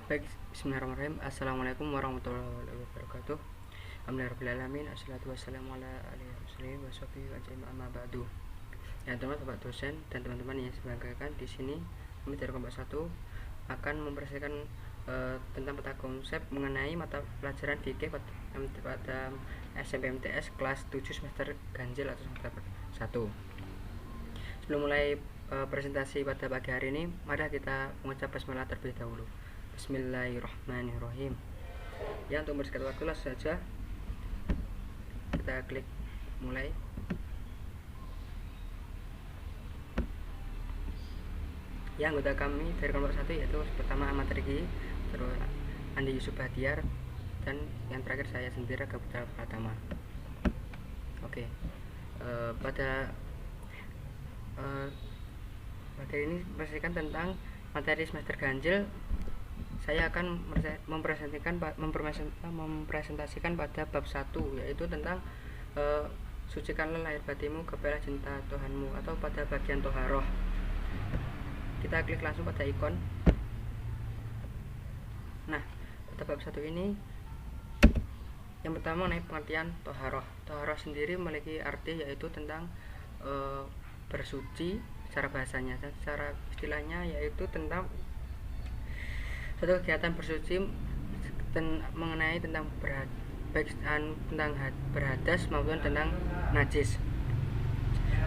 Baik, bismillahirrahmanirrahim. Assalamualaikum warahmatullahi wabarakatuh. Alhamdulillahirrahmanirrahim. Assalatu wassalamu ala alihi wasallam wa sahbihi wa ajma'in amma ba'du. Ya, teman-teman, Bapak dosen dan teman-teman yang saya banggakan, di sini kami dari kelompok 1 akan mempresentasikan tentang peta konsep mengenai mata pelajaran fikih pada SMP MTS kelas 7 semester ganjil atau semester 1. Sebelum mulai presentasi pada pagi hari ini, mari kita mengucap basmalah terlebih dahulu. Bismillahirrahmanirrahim. Ya, untuk mempersingkat waktu langsung saja kita klik mulai. Ya, anggota kami dari kelompok 1 yaitu pertama Ahmad Riki, terus Andi Yusuf Bahtiar, dan yang terakhir saya sendiri, Putra Pratama. Oke, pada materi ini mempresentasikan tentang materi semester ganjil. Saya akan mempresentasikan pada bab 1, yaitu tentang sucikanlah lahir batinmu, kepala cinta Tuhanmu, atau pada bagian toharoh. Kita klik langsung pada ikon. Nah, pada bab 1 ini yang pertama mengenai pengertian toharoh. Toharoh sendiri memiliki arti yaitu tentang bersuci secara bahasanya, dan secara istilahnya yaitu tentang suatu kegiatan bersuci mengenai tentang tentang berhadas maupun tentang najis,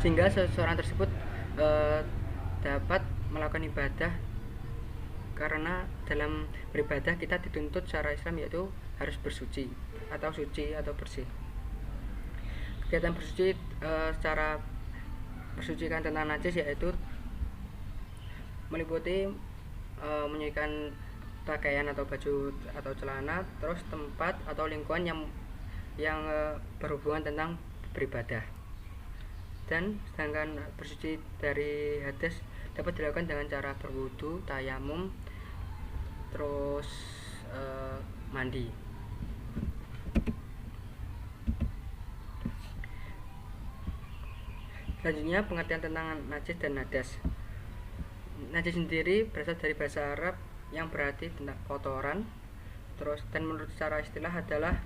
sehingga seseorang tersebut dapat melakukan ibadah, karena dalam beribadah kita dituntut secara Islam yaitu harus bersuci atau suci atau bersih. Kegiatan bersuci secara bersucikan tentang najis yaitu meliputi menyucikan pakaian atau baju atau celana, terus tempat atau lingkungan yang berhubungan tentang beribadah. Dan sedangkan bersuci dari hadas dapat dilakukan dengan cara berwudu, tayamum, terus mandi. Selanjutnya pengertian tentang najis dan nadas. Najis sendiri berasal dari bahasa Arab yang berarti tentang kotoran, terus dan menurut secara istilah adalah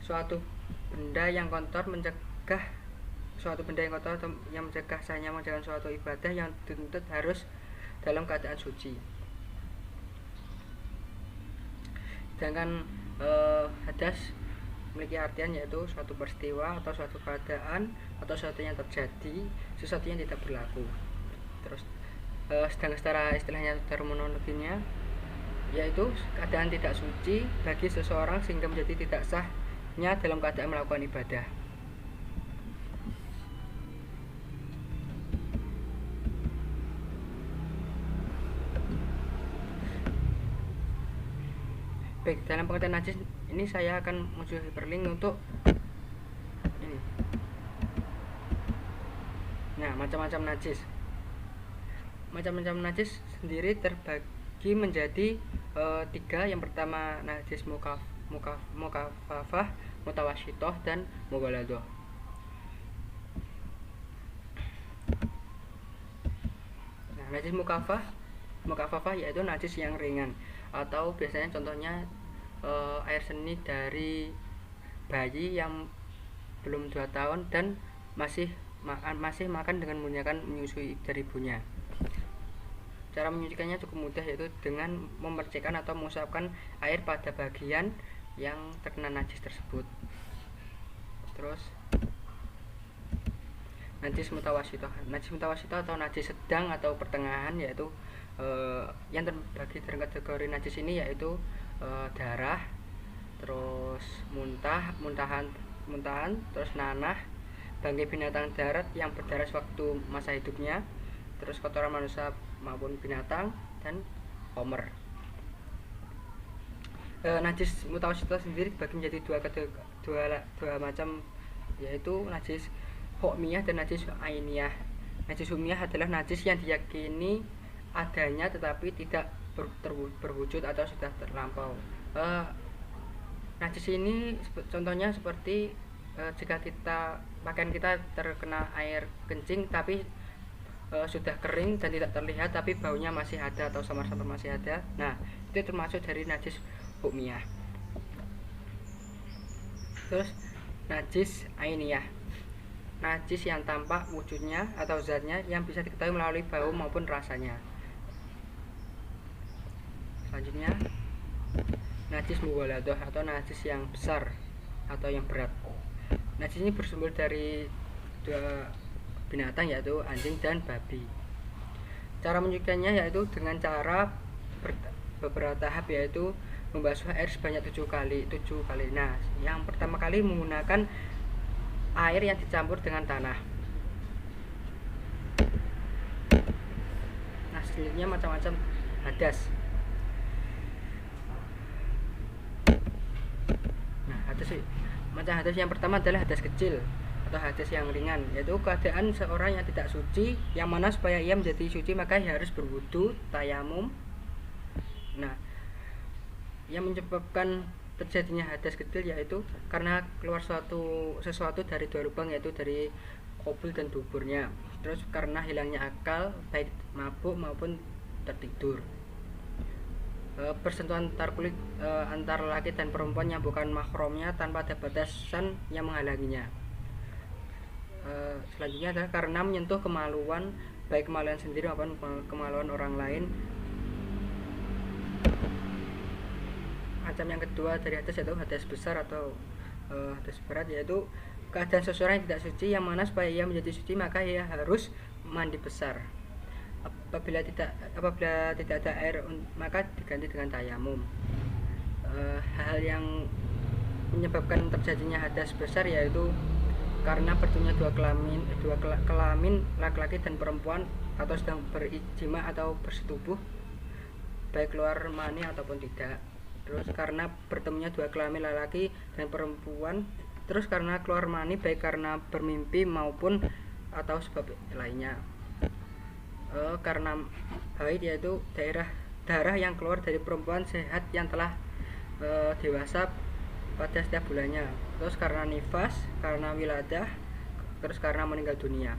suatu benda yang kotor atau yang mencegah sahnya menjalankan suatu ibadah yang dituntut harus dalam keadaan suci. Sedangkan hadas memiliki artian yaitu suatu peristiwa atau suatu keadaan atau sesuatu yang terjadi, sesuatu yang tidak berlaku. Terus sedangkan secara istilahnya, terminologinya yaitu keadaan tidak suci bagi seseorang sehingga menjadi tidak sahnya dalam keadaan melakukan ibadah. Baik, dalam pengertian najis ini saya akan muncul hyperlink untuk ini. Nah, macam-macam najis. Macam-macam najis sendiri terbagi menjadi 3. Yang pertama najis mukafafah, mutawasyitoh, dan mughaladoh. Nah, najis mukafafah yaitu najis yang ringan, atau biasanya contohnya air seni dari bayi yang belum 2 tahun dan masih makan dengan menggunakan menyusui dari ibunya. Cara menyucikannya cukup mudah, yaitu dengan memercikkan atau mengusapkan air pada bagian yang terkena najis tersebut. Terus najis mutawasyitoh atau najis sedang atau pertengahan, yaitu yang terbagi dalam kategori najis ini yaitu darah, terus muntahan, terus nanah, bangkai binatang darat yang berdarah sewaktu masa hidupnya, terus kotoran manusia maupun binatang, dan homer. Najis mutawasyitoh sendiri dibagi menjadi dua macam, yaitu najis hukmiyah dan najis ainiyah. Najis hukmiyah adalah najis yang diyakini adanya tetapi tidak berwujud atau sudah terlampau. Najis ini contohnya seperti jika pakaian kita terkena air kencing tapi sudah kering dan tidak terlihat tapi baunya masih ada atau samar-samar masih ada. Nah, itu termasuk dari najis hukmiyah. Terus najis ainiyah, najis yang tampak wujudnya atau zatnya yang bisa diketahui melalui bau maupun rasanya. Selanjutnya najis mughaladah atau najis yang besar atau yang berat. Najis ini bersumber dari dua binatang, yaitu anjing dan babi. Cara menyucikannya yaitu dengan cara beberapa tahap, yaitu membasuh air sebanyak 7 kali. Nah, yang pertama kali menggunakan air yang dicampur dengan tanah. Nah, selanjutnya macam-macam hadas. Macam hadas yang pertama adalah hadas kecil atau hadas yang ringan, yaitu keadaan seorang yang tidak suci, yang mana supaya ia menjadi suci maka ia harus berwudu, tayamum. Nah, yang menyebabkan terjadinya hadas kecil yaitu karena keluar sesuatu dari dua lubang, yaitu dari kobul dan duburnya. Terus karena hilangnya akal, baik mabuk maupun tertidur. Persentuhan antar kulit antar laki dan perempuan yang bukan mahramnya tanpa ada batasan yang menghalanginya. Selanjutnya adalah karena menyentuh kemaluan, baik kemaluan sendiri maupun kemaluan orang lain. Macam yang kedua dari hadas yaitu hadas besar atau hadas berat, yaitu keadaan seseorang yang tidak suci, yang mana supaya ia menjadi suci maka ia harus mandi besar. Apabila tidak ada air maka diganti dengan tayamum. Hal yang menyebabkan terjadinya hadas besar yaitu karena bertemunya dua kelamin laki-laki dan perempuan atau sedang berijtima atau bersetubuh, baik keluar mani ataupun tidak. Terus karena bertemunya dua kelamin laki-laki dan perempuan, terus karena keluar mani baik karena bermimpi maupun atau sebab lainnya. Karena haid yaitu darah yang keluar dari perempuan sehat yang telah dewasa pada setiap bulannya. Terus karena nifas, karena wiladah, terus karena meninggal dunia.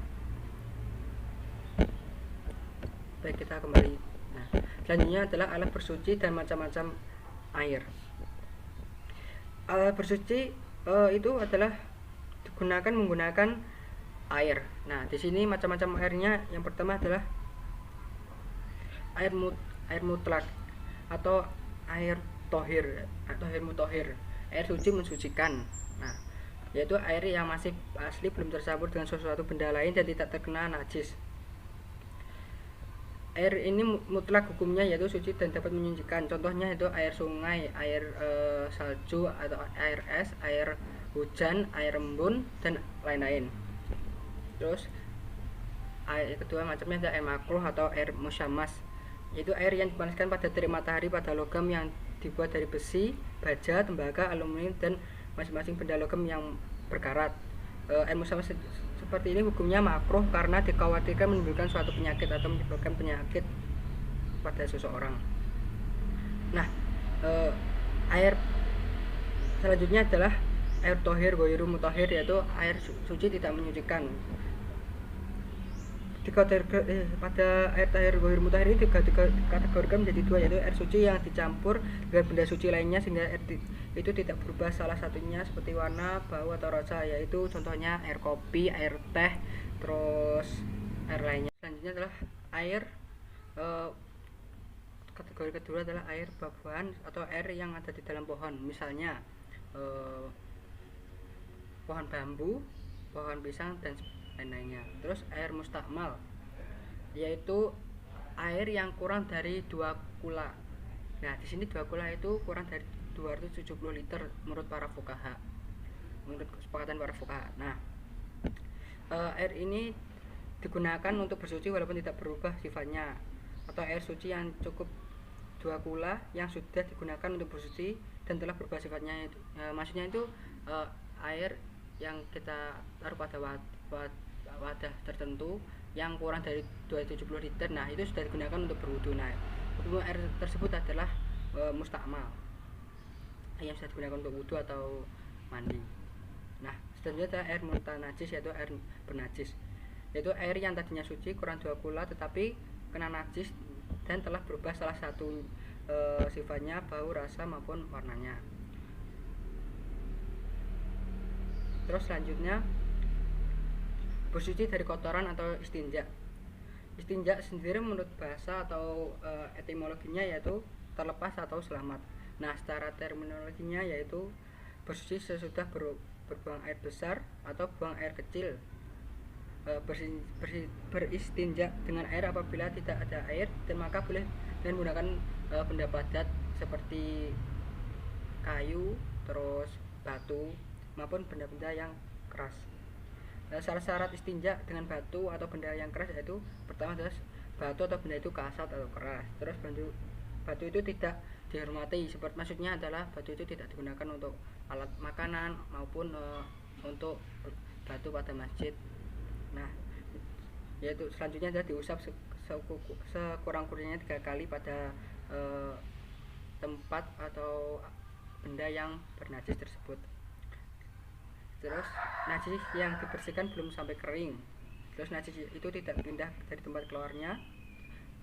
Baik, kita kembali. Nah, selanjutnya adalah alat bersuci dan macam-macam air. Alat bersuci itu adalah digunakan menggunakan air. Nah, di sini macam-macam airnya. Yang pertama adalah air mutlak atau air tohir atau air mutohir, air suci mensucikan. Nah, yaitu air yang masih asli, belum tercampur dengan sesuatu benda lain dan tidak terkena najis. Air ini mutlak hukumnya yaitu suci dan dapat menyucikan. Contohnya itu air sungai, air salju atau air es, air hujan, air embun dan lain-lain. Terus air kedua macamnya ada air makruh atau air musyamas, yaitu air yang dipanaskan pada terik matahari pada logam yang dibuat dari besi, baja, tembaga, aluminium dan masing-masing benda logam yang berkarat. Air musyamas seperti ini hukumnya makruh karena dikhawatirkan menimbulkan suatu penyakit atau menyebabkan penyakit pada seseorang. Nah, air selanjutnya adalah air tohir ghairu mutahhir, yaitu air suci tidak menyucikan. Pada air tahir ghairu mutahhir ini dikategorikan menjadi dua, yaitu air suci yang dicampur dengan benda suci lainnya sehingga air itu tidak berubah salah satunya seperti warna, bau atau rasa, yaitu contohnya air kopi, air teh, terus air lainnya. Selanjutnya adalah air kategori kedua adalah air buah-buahan atau air yang ada di dalam pohon, misalnya pohon bambu, pohon pisang dan lainnya. Terus air mustakmal, yaitu air yang kurang dari 2 kula. Nah, di sini 2 kula itu kurang dari 270 liter menurut para fuqaha, menurut kesepakatan para fuqaha. Nah, air ini digunakan untuk bersuci walaupun tidak berubah sifatnya, atau air suci yang cukup 2 kula yang sudah digunakan untuk bersuci dan telah berubah sifatnya. Maksudnya itu air yang kita taruh pada wadah tertentu yang kurang dari 270 liter, nah itu sudah digunakan untuk berwudu. Nah, air tersebut adalah mustakmal, yang sudah digunakan untuk wudu atau mandi. Nah, selanjutnya adalah air mutanajis, yaitu air bernajis, yaitu air yang tadinya suci kurang 2 kula tetapi kena najis dan telah berubah salah satu sifatnya, bau, rasa maupun warnanya. Terus selanjutnya bersuci dari kotoran atau istinja. Istinja sendiri menurut bahasa atau etimologinya yaitu terlepas atau selamat. Nah, secara terminologinya yaitu bersuci sesudah berbuang air besar atau buang air kecil. Beristinja dengan air apabila tidak ada air, dan maka boleh dan menggunakan benda padat seperti kayu, terus batu maupun benda-benda yang keras. Syarat-syarat istinja dengan batu atau benda yang keras yaitu pertama adalah batu atau benda itu kasar atau keras. Terus batu itu tidak dihormati, seperti maksudnya adalah batu itu tidak digunakan untuk alat makanan maupun untuk batu pada masjid. Nah, yaitu selanjutnya adalah diusap sekurang-kurangnya 3 kali pada tempat atau benda yang bernajis tersebut. Terus najis yang dibersihkan belum sampai kering. Terus najis itu tidak pindah dari tempat keluarnya.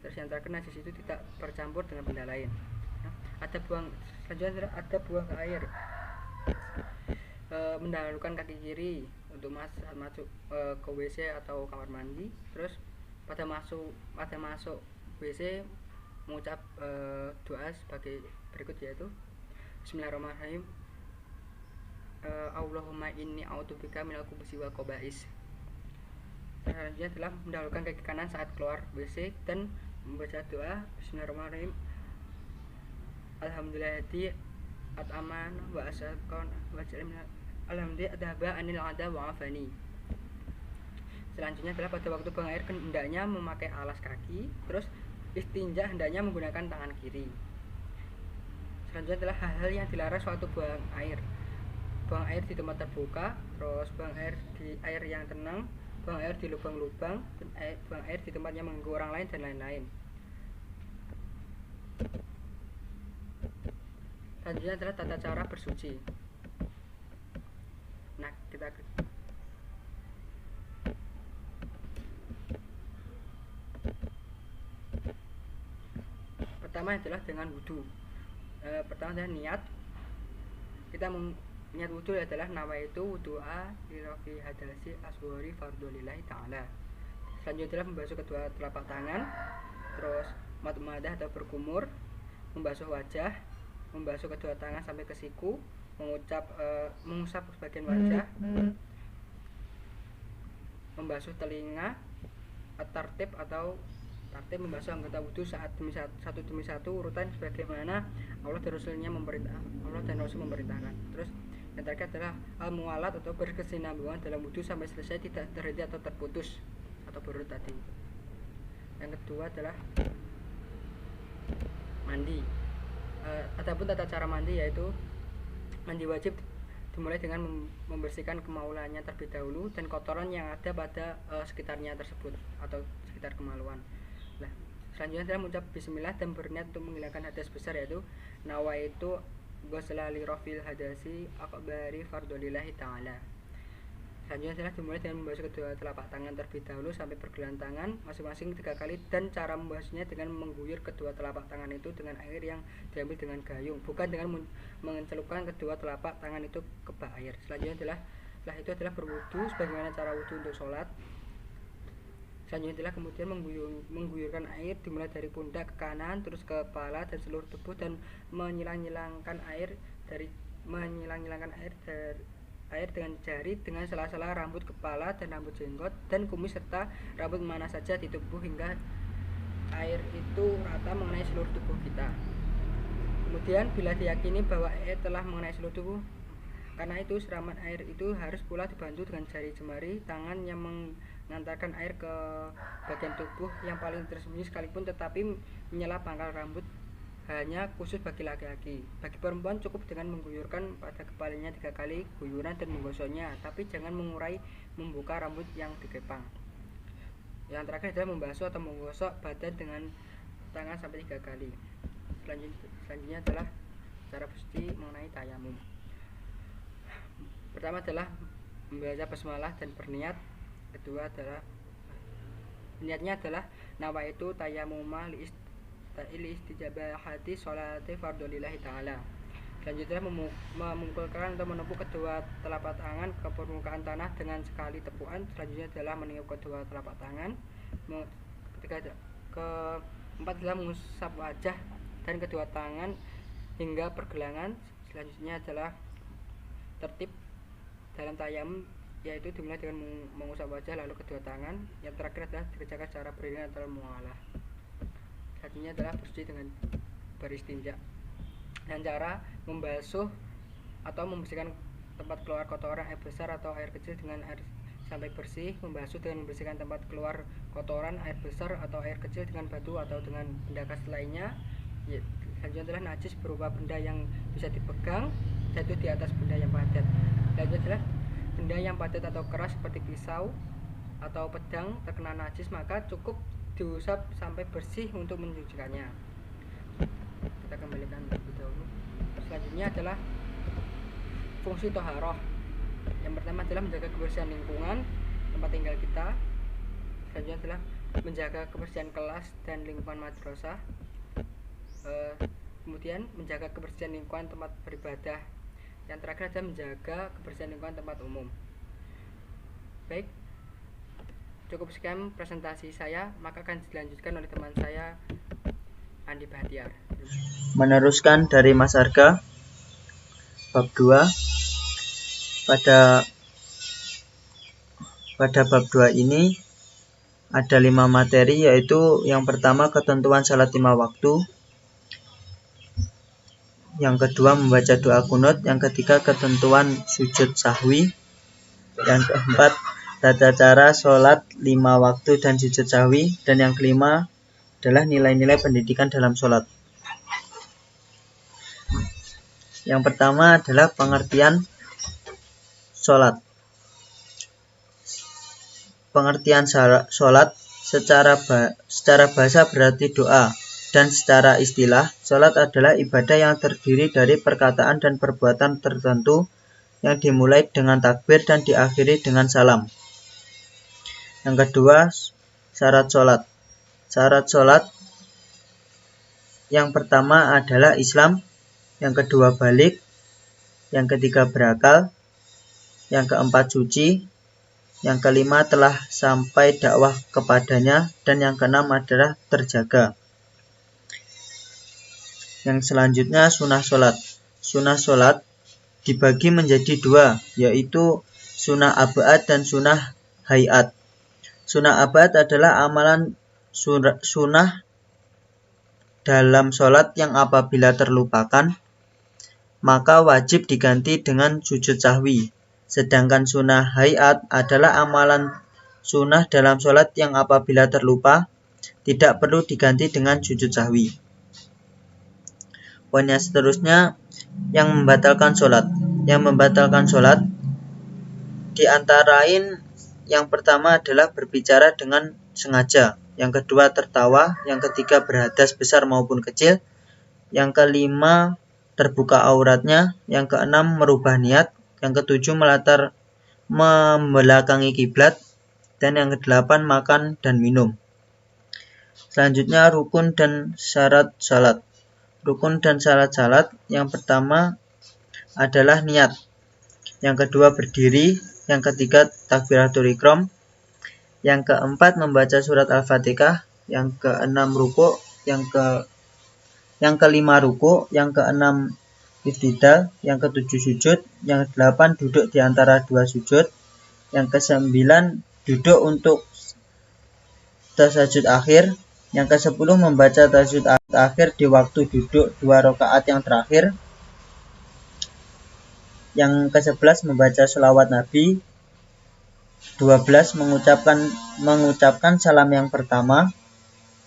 Terus yang terakhir, najis itu tidak bercampur dengan benda lain. Nah, selanjutnya ada buang air. Mendahulukan kaki kiri untuk masuk ke WC atau kamar mandi. Terus pada masuk WC mengucap doa sebagai berikut, yaitu Bismillahirrahmanirrahim, Allahumma inni a'udzubika minal khubuthi wal khaba'is. Selanjutnya adalah mendahulukan kaki kanan saat keluar WC dan membaca doa Bismillahirrahmanirrahim, Alhamdulillahilladzi at'amana wa asaqana wa ja'alna alhamdulillah adhaba anil ada wa afani. Selanjutnya adalah pada waktu buang air hendaknya memakai alas kaki. Terus istinja hendaknya menggunakan tangan kiri. Selanjutnya adalah hal-hal yang dilarang suatu buang air. Buang air di tempat terbuka, terus buang air di air yang tenang, buang air di lubang-lubang, buang air di tempat yang mengganggu orang lain, dan lain-lain. Selanjutnya adalah tata cara bersuci. Nah, kita pertama adalah dengan wudhu. Pertama adalah niat. Kita niat wudhu adalah nawaitu wudu'a lirofi hadasi aswari fardulillahi ta'ala. Selanjutnya adalah membasuh kedua telapak tangan, terus madmadah atau berkumur, membasuh wajah, membasuh kedua tangan sampai ke siku, mengusap sebagian wajah, membasuh telinga, tartib membasuh anggota wudhu satu demi satu urutan sebagaimana Allah dan Rasul memerintahkan. Terus yang terakhir adalah al-muwalat atau berkesinambungan dalam wudhu sampai selesai, tidak terhenti atau terputus atau berurut tadi. Yang kedua adalah mandi. Adapun tata cara mandi yaitu mandi wajib dimulai dengan membersihkan kemaluannya terlebih dahulu dan kotoran yang ada pada sekitarnya tersebut atau sekitar kemaluan. Nah, selanjutnya adalah mengucap bismillah dan berniat untuk menghilangkan hadas besar, yaitu nawaitu ghusla li rafil hadasi akbari fardulillahi ta'ala. Selanjutnya adalah dimulai dengan membasuh kedua telapak tangan terlebih dahulu sampai pergelangan tangan masing-masing 3 kali, dan cara membasuhnya dengan mengguyur kedua telapak tangan itu dengan air yang diambil dengan gayung, bukan dengan mencelupkan kedua telapak tangan itu ke bak air. Selanjutnya setelah itu adalah berwudu sebagaimana cara wudu untuk sholat. Selanjutnya adalah kemudian mengguyurkan air dimulai dari pundak ke kanan, terus ke kepala dan seluruh tubuh, dan menyilang-nyilangkan air dengan jari dengan sela-sela rambut kepala dan rambut jenggot dan kumis serta rambut mana saja di tubuh hingga air itu rata mengenai seluruh tubuh kita. Kemudian bila diyakini bahwa air telah mengenai seluruh tubuh, karena itu siraman air itu harus pula dibantu dengan jari jemari tangan yang mengantarkan air ke bagian tubuh yang paling tersembunyi sekalipun, tetapi menyela pangkal rambut hanya khusus bagi laki-laki. Bagi perempuan cukup dengan mengguyurkan pada kepalanya 3 kali guyuran dan menggosoknya, tapi jangan mengurai membuka rambut yang dikepang. Yang terakhir adalah membasuh atau menggosok badan dengan tangan sampai 3 kali. Selanjutnya adalah cara bersuci mengenai tayamum. Pertama adalah membaca basmalah dan berniat. Kedua adalah niatnya adalah nawaitu tayamuma istijabahati sholati fardhulillahi ta'ala. Selanjutnya memukul-mukulkan atau menepuk kedua telapak tangan ke permukaan tanah dengan sekali tepukan. Selanjutnya adalah meniup kedua telapak tangan. Keempat adalah mengusap wajah dan kedua tangan hingga pergelangan. Selanjutnya adalah tertib dalam tayamum, yaitu dimulai dengan mengusap wajah lalu kedua tangan. Yang terakhir adalah dikerjakan secara beriringan atau mualah. Selanjutnya adalah bersih dengan beristinja. Dan cara membasuh atau membersihkan tempat keluar kotoran air besar atau air kecil dengan air sampai bersih. Membasuh dengan membersihkan tempat keluar kotoran air besar atau air kecil dengan batu atau dengan benda kas lainnya. Selanjutnya adalah najis berupa benda yang bisa dipegang jatuh di atas benda yang padat. Selanjutnya adalah benda yang padat atau keras seperti pisau atau pedang terkena najis, maka cukup diusap sampai bersih untuk mencucikannya. Kita kembalikan lebih dahulu. Selanjutnya adalah fungsi toharoh. Yang pertama adalah menjaga kebersihan lingkungan tempat tinggal kita. Selanjutnya adalah menjaga kebersihan kelas dan lingkungan madrasah. Kemudian menjaga kebersihan lingkungan tempat beribadah. Yang terakhir adalah menjaga kebersihan lingkungan tempat umum. Baik, cukup sekian presentasi saya, maka akan dilanjutkan oleh teman saya Andi Bahtiar. Meneruskan dari Mas Arga, bab 2. Pada bab 2 ini ada 5 materi, yaitu yang pertama ketentuan salat 5 waktu, yang kedua membaca doa kunut, yang ketiga ketentuan sujud sahwi, yang keempat tata cara sholat 5 waktu dan sujud sahwi, dan yang kelima adalah nilai-nilai pendidikan dalam sholat. Yang pertama adalah pengertian sholat. Pengertian sholat secara bahasa berarti doa, dan secara istilah sholat adalah ibadah yang terdiri dari perkataan dan perbuatan tertentu yang dimulai dengan takbir dan diakhiri dengan salam. Yang kedua, syarat sholat. Syarat sholat yang pertama adalah Islam, yang kedua balik, yang ketiga berakal, yang keempat suci, yang kelima telah sampai dakwah kepadanya, dan yang keenam adalah terjaga. Yang selanjutnya sunnah sholat. Sunnah sholat dibagi menjadi 2, yaitu sunnah abad dan sunnah hayat. Sunnah abad adalah amalan sunnah dalam sholat yang apabila terlupakan, maka wajib diganti dengan sujud sahwi. Sedangkan sunnah hayat adalah amalan sunnah dalam sholat yang apabila terlupa, tidak perlu diganti dengan sujud sahwi. Poinnya seterusnya, yang membatalkan sholat. Yang membatalkan sholat diantarain yang pertama adalah berbicara dengan sengaja, yang kedua tertawa, yang ketiga berhadas besar maupun kecil, yang kelima terbuka auratnya, yang keenam merubah niat, yang ketujuh membelakangi kiblat, dan yang kedelapan makan dan minum. Selanjutnya rukun dan syarat salat. Rukun dan syarat salat yang pertama adalah niat, yang kedua berdiri, yang ketiga takbiratul ihram, yang keempat membaca surat Al-Fatihah, yang keenam ruku', yang kelima ruku', yang keenam iftidal, yang ketujuh sujud, yang kedelapan duduk di antara dua sujud, yang kesembilan duduk untuk tasajud akhir, yang ke-10 membaca tasajud akhir di waktu duduk 2 rakaat yang terakhir, yang ke-11 membaca sholawat Nabi, 12 mengucapkan salam yang pertama,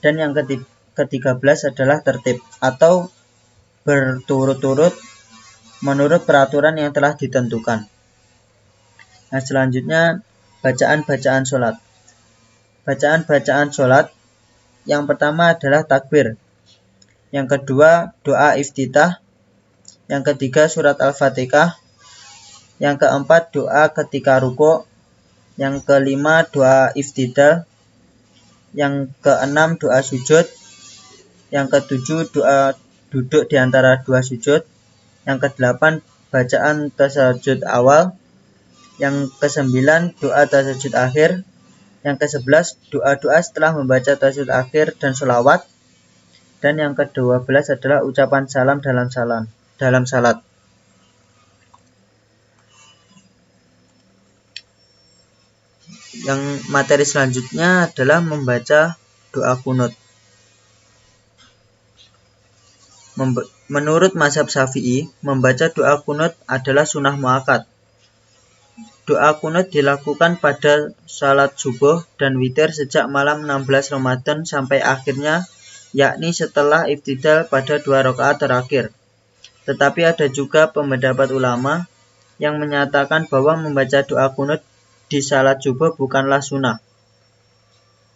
dan yang ke-13 adalah tertib atau berturut-turut menurut peraturan yang telah ditentukan. Nah, selanjutnya bacaan-bacaan sholat. Bacaan-bacaan sholat yang pertama adalah takbir, yang kedua doa iftitah, yang ketiga surat Al-Fatihah, yang keempat doa ketika ruku', yang kelima doa iftidal, yang keenam doa sujud, Yang ketujuh, doa duduk di antara dua sujud. Yang kedelapan, bacaan tasyahud awal. Yang kesembilan, doa tasyahud akhir. Yang ke-11, doa-doa setelah membaca tasyahud akhir dan sholawat. Dan yang ke-12 adalah ucapan salam dalam salat. Yang materi selanjutnya adalah membaca doa kunut. Menurut mazhab Syafi'i, membaca doa kunut adalah sunnah muakkad. Doa kunut dilakukan pada salat subuh dan witir sejak malam 16 Ramadan sampai akhirnya, yakni setelah iftidal pada 2 rakaat terakhir. Tetapi ada juga pendapat ulama yang menyatakan bahwa membaca doa kunut di salat subuh bukanlah sunnah.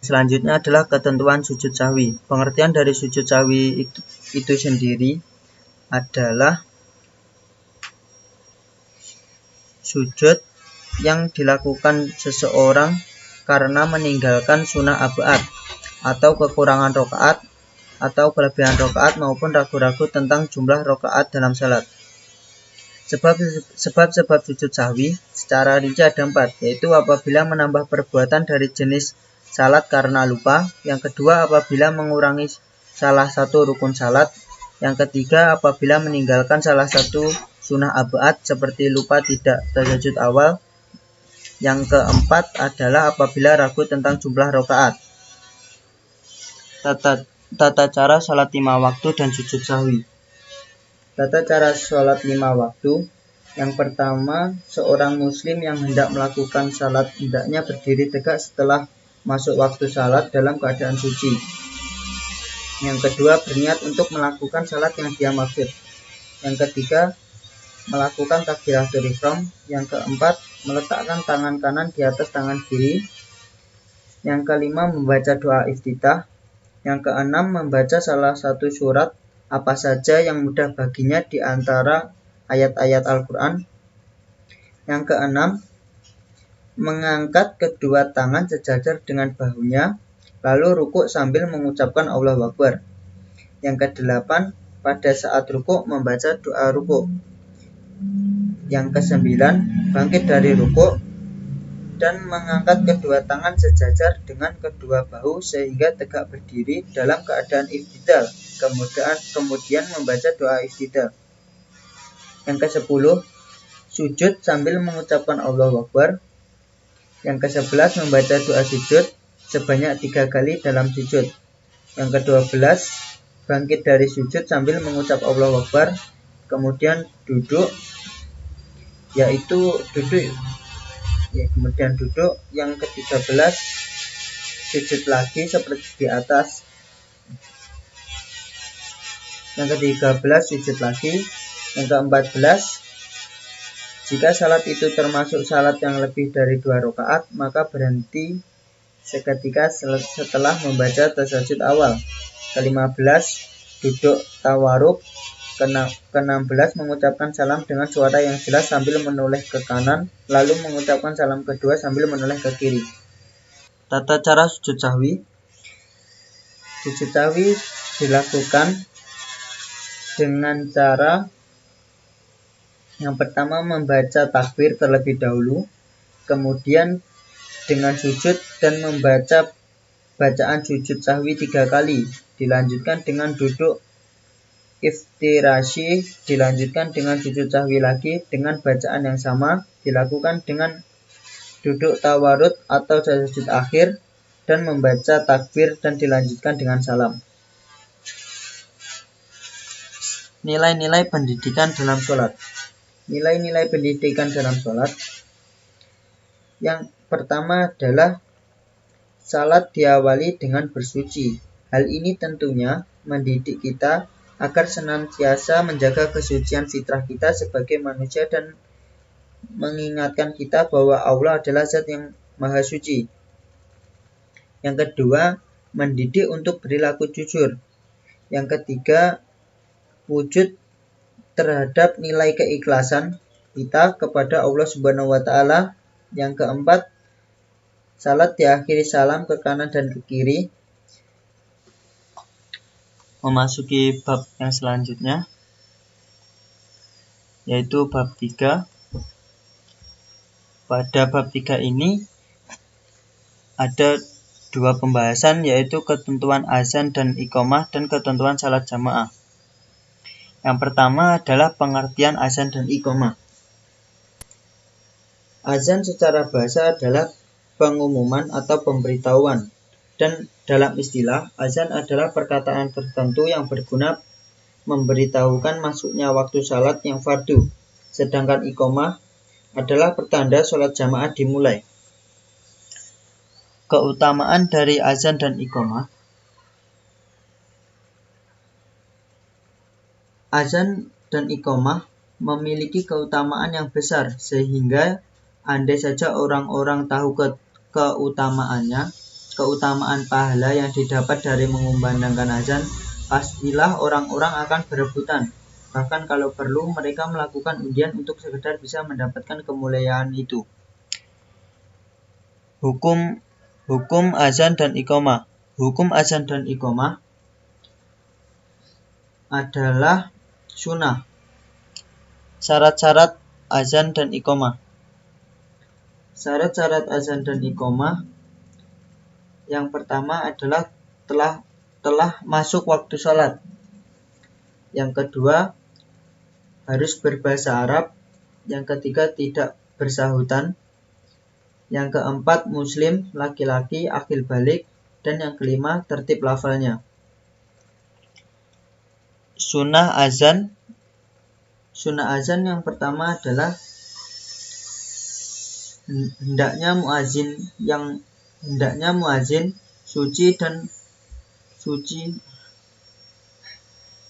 Selanjutnya adalah ketentuan sujud sahwi. Pengertian dari sujud sahwi itu sendiri adalah sujud yang dilakukan seseorang karena meninggalkan sunnah abad atau kekurangan rakaat atau kelebihan rakaat maupun ragu-ragu tentang jumlah rakaat dalam salat. Sebab sujud sahwi secara rinci ada 4, yaitu apabila menambah perbuatan dari jenis salat karena lupa. Yang kedua, apabila mengurangi salah satu rukun salat. Yang ketiga, apabila meninggalkan salah satu sunnah abad seperti lupa tidak tasyahud awal. Yang keempat adalah apabila ragu tentang jumlah rakaat. Tata cara salat 5 waktu dan sujud sahwi. Tata cara salat 5 waktu. Yang pertama, seorang muslim yang hendak melakukan salat hendaknya berdiri tegak setelah masuk waktu salat dalam keadaan suci. Yang kedua, berniat untuk melakukan salat yang dia maksud. Yang ketiga, melakukan takbiratul ihram. Yang keempat, meletakkan tangan kanan di atas tangan kiri. Yang kelima, membaca doa iftitah. Yang keenam, membaca salah satu surat apa saja yang mudah baginya di antara ayat-ayat Al-Quran. Yang keenam, mengangkat kedua tangan sejajar dengan bahunya, lalu rukuk sambil mengucapkan Allahu Akbar. Yang kedelapan, pada saat rukuk membaca doa rukuk. Yang kesembilan, bangkit dari rukuk dan mengangkat kedua tangan sejajar dengan kedua bahu sehingga tegak berdiri dalam keadaan iftidal. Kemudian membaca doa iftidal. Yang ke-10, sujud sambil mengucapkan Allahu Akbar. Yang ke-11, membaca doa sujud sebanyak 3 kali dalam sujud. Yang ke-12, bangkit dari sujud sambil mengucap Allahu Akbar. Kemudian duduk, kemudian duduk. Yang ke-13, sujud lagi seperti di atas. Yang ke-13, sujud lagi. Yang ke-14, jika salat itu termasuk salat yang lebih dari 2 rakaat, maka berhenti seketika setelah membaca tasyahud awal. Ke-15, duduk tawaruk. Ke-16, mengucapkan salam dengan suara yang jelas sambil menoleh ke kanan, lalu mengucapkan salam kedua sambil menoleh ke kiri. Tata cara sujud sahwi. Sujud sahwi dilakukan dengan cara yang pertama membaca takbir terlebih dahulu, kemudian dengan sujud dan membaca bacaan sujud sahwi 3 kali, dilanjutkan dengan duduk iftirashi, dilanjutkan dengan sujud sahwi lagi dengan bacaan yang sama, dilakukan dengan duduk tawarut atau tasyahud akhir dan membaca takbir dan dilanjutkan dengan salam. Nilai-nilai pendidikan dalam sholat. Nilai-nilai pendidikan dalam sholat. Yang pertama adalah salat diawali dengan bersuci. Hal ini tentunya mendidik kita agar senantiasa menjaga kesucian fitrah kita sebagai manusia dan mengingatkan kita bahwa Allah adalah zat yang maha suci. Yang kedua, mendidik untuk perilaku jujur. Yang ketiga, wujud terhadap nilai keikhlasan kita kepada Allah Subhanahu wa taala. Yang keempat, salat diakhiri salam ke kanan dan ke kiri. memasuki bab yang selanjutnya, yaitu bab 3. Pada bab 3 ini ada dua pembahasan, yaitu ketentuan azan dan iqamah dan ketentuan salat jamaah. Yang pertama adalah pengertian azan dan iqamah. Azan secara bahasa adalah pengumuman atau pemberitahuan, dan dalam istilah, azan adalah perkataan tertentu yang berguna memberitahukan masuknya waktu salat yang fardu, sedangkan iqamah adalah pertanda salat jamaah dimulai. Keutamaan dari azan dan iqamah. Azan dan iqamah memiliki keutamaan yang besar, sehingga andai saja orang-orang tahu keutamaan pahala yang didapat dari mengumandangkan azan, pastilah orang-orang akan berebutan. Bahkan kalau perlu, mereka melakukan undian untuk sekedar bisa mendapatkan kemuliaan itu. Hukum azan dan iqamah. Hukum azan dan iqamah adalah sunnah. Syarat-syarat azan dan iqamah. Syarat-syarat azan dan iqamah yang pertama adalah telah masuk waktu salat. Yang kedua, harus berbahasa Arab. Yang ketiga, tidak bersahutan. Yang keempat, muslim, laki-laki, akil balik. Dan yang kelima, tertib lafalnya. Sunnah azan. Sunnah azan yang pertama adalah hendaknya muazin suci.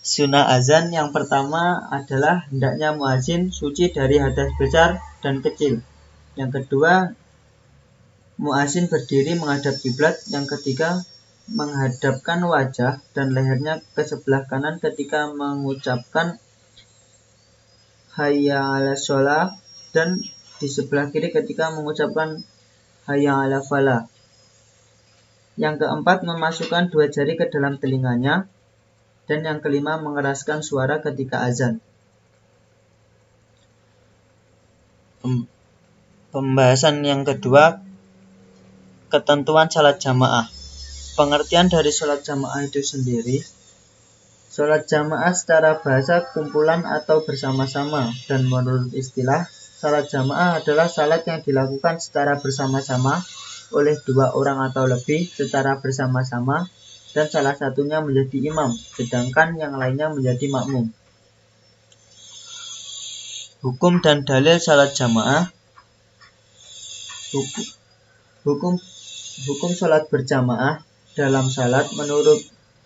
Sunnah azan yang pertama adalah hendaknya muazin suci dari hadas besar dan kecil. Yang kedua, muazin berdiri menghadap kiblat. Yang ketiga, menghadapkan wajah dan lehernya ke sebelah kanan ketika mengucapkan hayya 'alas shalah, dan di sebelah kiri ketika mengucapkan hayya 'alal falah. Yang keempat, memasukkan dua jari ke dalam telinganya. Dan yang kelima, mengeraskan suara ketika azan. Pembahasan yang kedua, ketentuan salat jamaah. Pengertian dari salat jamaah itu sendiri. Salat jamaah secara bahasa kumpulan atau bersama-sama, dan menurut istilah, salat jamaah adalah salat yang dilakukan secara bersama-sama oleh dua orang atau lebih secara bersama-sama, dan salah satunya menjadi imam, sedangkan yang lainnya menjadi makmum. Hukum dan dalil salat jamaah. Hukum salat berjamaah dalam salat menurut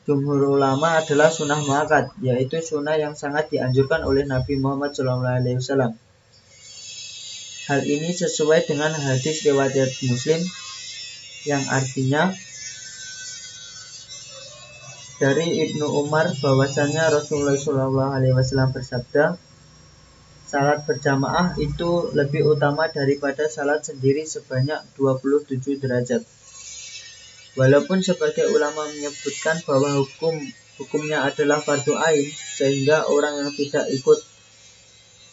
jumhur ulama adalah sunnah muakkad, yaitu sunnah yang sangat dianjurkan oleh Nabi Muhammad SAW. Hal ini sesuai dengan hadis riwayat Muslim yang artinya dari Ibnu Umar bahwasanya Rasulullah SAW bersabda, salat berjamaah itu lebih utama daripada salat sendiri sebanyak 27 derajat. Walaupun sebagai ulama menyebutkan bahwa hukumnya adalah fardu ain, sehingga orang yang tidak ikut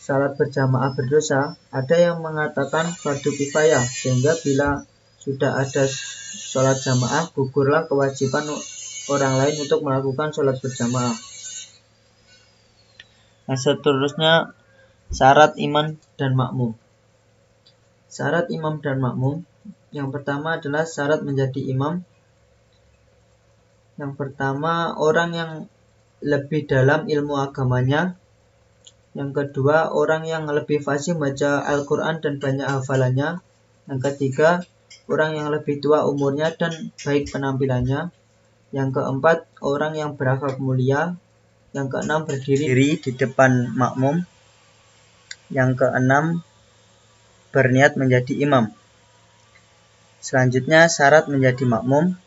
salat berjamaah berdosa, ada yang mengatakan fardu kifayah, sehingga bila sudah ada salat jamaah, gugurlah kewajiban orang lain untuk melakukan salat berjamaah. Nah, seterusnya, syarat imam dan makmum. Syarat imam dan makmum. Yang pertama adalah syarat menjadi imam. Yang pertama, orang yang lebih dalam ilmu agamanya. Yang kedua, orang yang lebih fasih membaca Al-Quran dan banyak hafalannya. Yang ketiga, orang yang lebih tua umurnya dan baik penampilannya. Yang keempat, orang yang berakhlak mulia. Yang keenam, berdiri di depan makmum. Yang keenam, berniat menjadi imam. Selanjutnya, syarat menjadi makmum.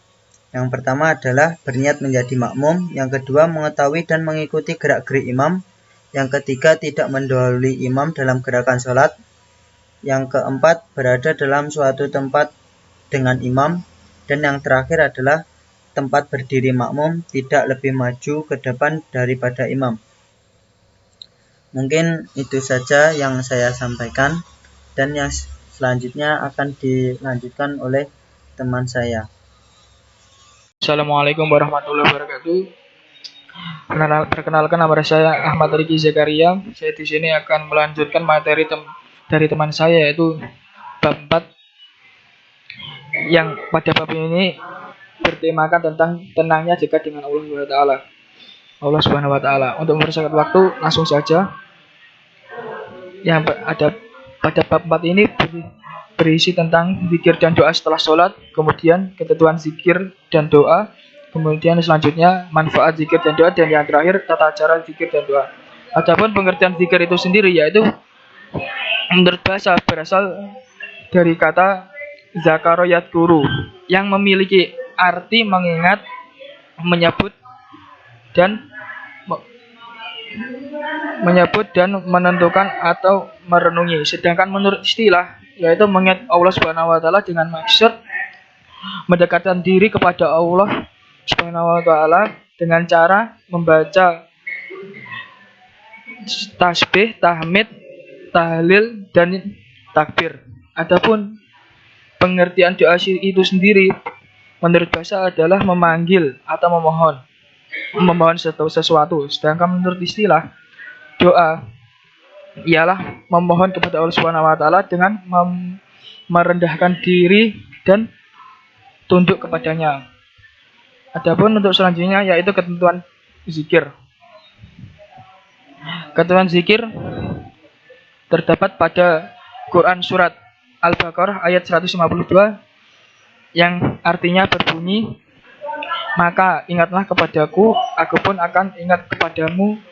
Yang pertama adalah berniat menjadi makmum. Yang kedua, mengetahui dan mengikuti gerak-gerik imam. Yang ketiga, tidak mendahului imam dalam gerakan sholat. Yang keempat, berada dalam suatu tempat dengan imam. Dan yang terakhir adalah tempat berdiri makmum tidak lebih maju ke depan daripada imam. Mungkin itu saja yang saya sampaikan, dan yang selanjutnya akan dilanjutkan oleh teman saya. Assalamualaikum warahmatullahi wabarakatuh. Perkenalkan, nama saya Ahmad Riki Zakaria. Saya di sini akan melanjutkan materi dari teman saya, yaitu bab 4, yang pada bab ini bertemakan tentang tenangnya dekat dengan Allah Subhanahu wa taala. Untuk mempersingkat waktu, langsung saja. Yang ada pada bab 4 ini berisi tentang zikir dan doa setelah sholat, kemudian ketentuan zikir dan doa, kemudian selanjutnya manfaat zikir dan doa, dan yang terakhir tata cara zikir dan doa. Adapun pengertian zikir itu sendiri, yaitu menurut bahasa berasal dari kata zakaro yadkuru, yang memiliki arti mengingat, menyebut dan menentukan atau merenungi. Sedangkan menurut istilah, yaitu mengingat Allah Subhanahu wa taala dengan maksud mendekatkan diri kepada Allah Subhanahu wa taala dengan cara membaca tasbih, tahmid, tahlil, dan takbir. Adapun pengertian doa itu sendiri menurut bahasa adalah memanggil atau memohon sesuatu. Sedangkan menurut istilah, doa ialah memohon kepada Allah Subhanahu wa taala dengan merendahkan diri dan tunduk kepadanya. Adapun untuk selanjutnya, yaitu ketentuan zikir. Ketentuan zikir terdapat pada Quran surat Al-Baqarah ayat 152, yang artinya berbunyi, maka ingatlah kepadaku, aku pun akan ingat kepadamu,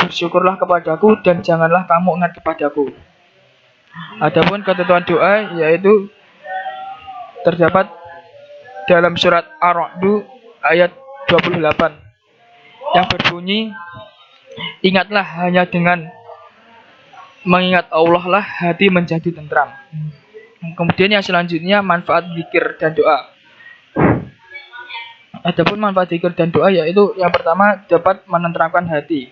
bersyukurlah kepadaku, dan janganlah kamu ingat kepadaku. Adapun ketentuan doa, yaitu terdapat dalam surat Ar-Ra'd ayat 28, yang berbunyi, ingatlah hanya dengan mengingat Allah lah hati menjadi tentram. Kemudian yang selanjutnya manfaat zikir dan doa. Adapun manfaat zikir dan doa, yaitu yang pertama dapat menenteramkan hati,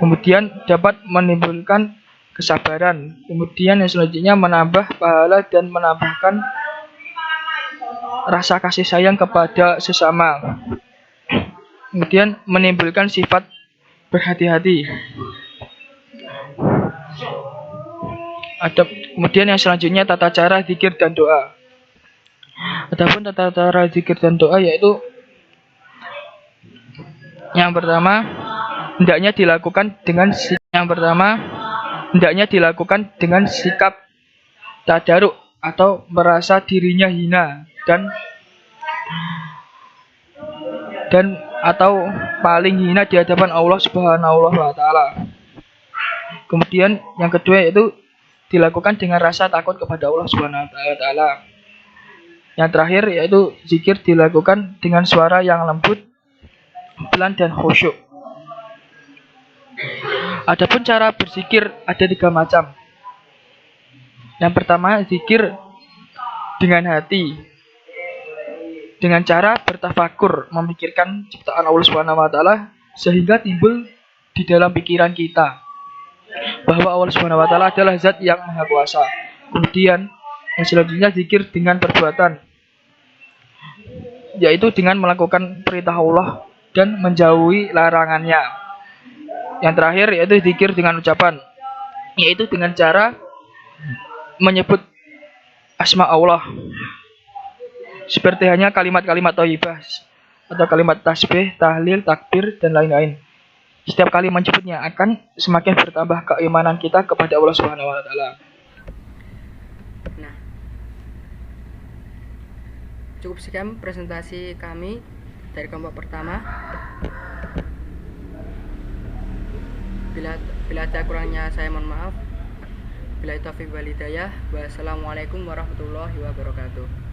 kemudian dapat menimbulkan kesabaran, kemudian yang selanjutnya menambah pahala dan menambahkan rasa kasih sayang kepada sesama, kemudian menimbulkan sifat berhati-hati. Kemudian yang selanjutnya tata cara zikir dan doa. Adapun tata cara zikir dan doa, yaitu yang pertama hendaknya dilakukan dengan sikap tadaruk atau merasa dirinya hina dan atau paling hina di hadapan Allah Subhanahu wa taala. Kemudian yang kedua, yaitu dilakukan dengan rasa takut kepada Allah Subhanahu wa taala. Yang terakhir, yaitu zikir dilakukan dengan suara yang lembut, pelan, dan khusyuk. Adapun cara berzikir ada 3 macam. Yang pertama, zikir dengan hati, dengan cara bertafakur, memikirkan ciptaan Allah Subhanahu wa taala sehingga timbul di dalam pikiran kita bahwa Allah Subhanahu wa taala adalah zat yang maha kuasa. Kemudian yang selanjutnya zikir dengan perbuatan, yaitu dengan melakukan perintah Allah dan menjauhi larangannya. Yang terakhir, yaitu zikir dengan ucapan, yaitu dengan cara menyebut asma Allah, seperti hanya kalimat-kalimat thayyibah atau kalimat tasbih, tahlil, takbir, dan lain-lain. Setiap kali menyebutnya akan semakin bertambah keimanan kita kepada Allah Subhanahu wa taala. Nah, cukup sekian presentasi kami dari kelompok pertama. Bila ada kurangnya saya mohon maaf. Billahi taufiq wal hidayah. Wassalamualaikum warahmatullahi wabarakatuh.